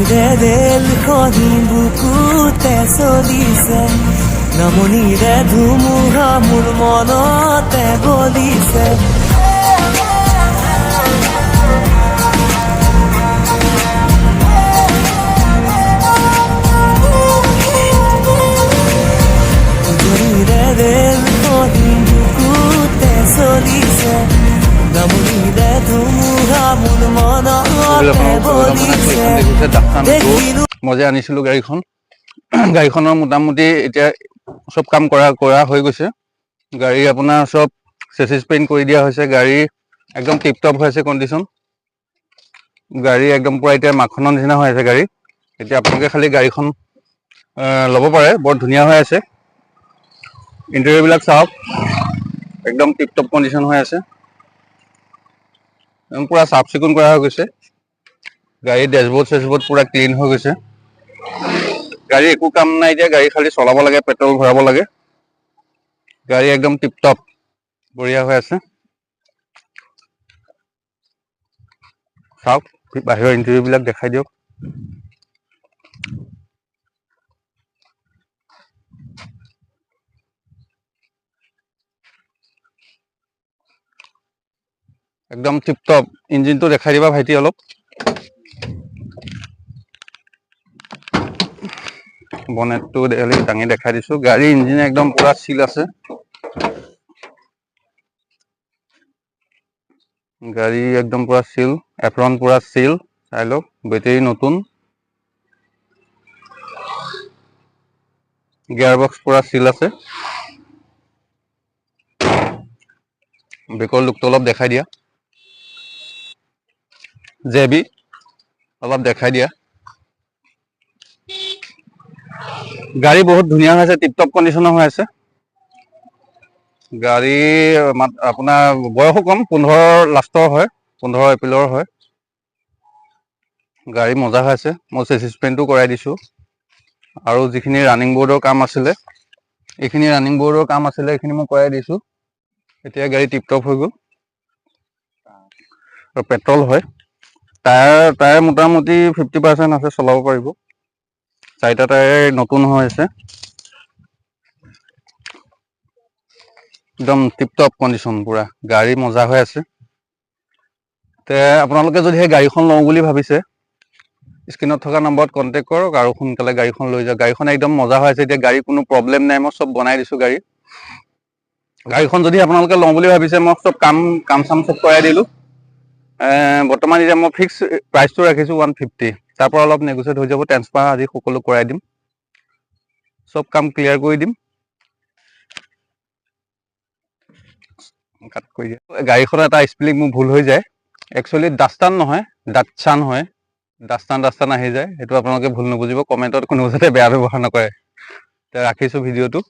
নামনিৰে ৰেলখনি বুকুতে চলিছে, নামনিৰে ধুমুহা মোৰ মনতে বলিছে। নামনিৰে ৰেলখনি বুকুতে চলিছে, নামনিৰে ধুমুহা মোৰ মনতে বলিছে। মই যে আনিছিলো গাড়ীখনৰ মোটামুটি এতিয়া সব কাম কৰা হৈ গৈছে। গাড়ী আপোনাৰ সব চেচিছ পেইণ্ট কৰি দিয়া হৈছে। গাড়ী একদম টিপটপ হৈ আছে কণ্ডিশ্যন। গাড়ী একদম পুৰা এতিয়া মাখনৰ নিচিনা হৈ আছে গাড়ী। এতিয়া আপোনালোকে খালি গাড়ীখন ল'ব পাৰে, বৰ ধুনীয়া হৈ আছে। ইণ্টেৰিয়ৰবিলাক চাওক, একদম টিপটপ কণ্ডিশ্যন হৈ আছে। পুৰা চাফ চিকুণ কৰা হৈ গৈছে। গাড়ীৰ ডেছবৰ্ড পুৰা ক্লিন হৈ গৈছে। গাড়ী একো কাম নাই এতিয়া, গাড়ী খালি চলাব লাগে, পেট্ৰল ভৰাব লাগে। গাড়ী একদম টিপটপ বঢ়িয়া হৈ আছে। চাওক বাহিৰৰ ইণ্টেৰিয়ৰবিলাক দেখাই দিয়ক। একদম টিপটপ। ইঞ্জিনটো দেখাই দিবা ভাইটি অলপ। বনেটটো দাঙি দেখাই দিছো। গাড়ী ইঞ্জিন একদম পুৰা চিল আছে। গাড়ী একদম পুৰা চিল, এপ্ৰন পুৰা চিল। চাই লওক, বেটেৰী নতুন, গিয়াৰ বক্স পুৰা চিল আছে। ব্ৰেকৰ লুকটো অলপ দেখাই দিয়া। জেবি অলপ দেখাই দিয়া। গাড়ী বহুত ধুনীয়া হৈ আছে, টিপটপ কণ্ডিশ্যনৰ হৈ আছে। গাড়ী আপোনাৰ বয়সো কম, 15 লাষ্টৰ হয়, 15 এপ্ৰিলৰ হয়। গাড়ী মজা হৈ আছে। মই চেচিছ পেইণ্টটো কৰাই দিছোঁ। আৰু যিখিনি ৰানিং বৰ্ডৰ কাম আছিলে, এইখিনি ৰানিং বৰ্ডৰ কাম আছিলে, এইখিনি মই কৰাই দিছোঁ। এতিয়া গাড়ী টিপটপ হৈ গ'ল। আৰু পেট্ৰল হয়। টায়াৰ মোটামুটি 50% আছে, চলাব পাৰিব। 4টা টায়াৰ নতুন হৈ আছে। একদম টিপটপ কণ্ডিশ্যন পুৰা। গাড়ী মজা হৈ আছে। তে আপোনালোকে যদি সেই গাড়ীখন লওঁ বুলি ভাবিছে, স্ক্ৰীণত থকা নম্বৰত কণ্টেক্ট কৰক আৰু সোনকালে গাড়ীখন লৈ যাওক। গাড়ীখন একদম মজা হৈ আছে। এতিয়া গাড়ী কোনো প্ৰব্লেম নাই, মই চব বনাই দিছোঁ। গাড়ীখন যদি আপোনালোকে লওঁ বুলি ভাবিছে, মই চব কাম চাম চব কৰাই দিলোঁ। বৰ্তমান এতিয়া মই ফিক্স প্ৰাইচটো ৰাখিছোঁ 150। তাৰ পৰা অলপ নেগোচিয়েট হৈ যাব। ট্ৰেন্সফাৰ আদি সকলো কৰাই দিম, চব কাম ক্লিয়াৰ কৰি দিম। গাড়ীখনৰ এটা স্পেলিং মোৰ ভুল হৈ যায়। একচুৱেলি ডাষ্টান নহয়, ডাটচান হয়। ডাষ্টান আহি যায়, সেইটো আপোনালোকে ভুল নুবুজিব। কমেণ্টত কোনো যাতে বেয়া ব্যৱহাৰ নকৰে। ৰাখিছোঁ ভিডিঅ'টো।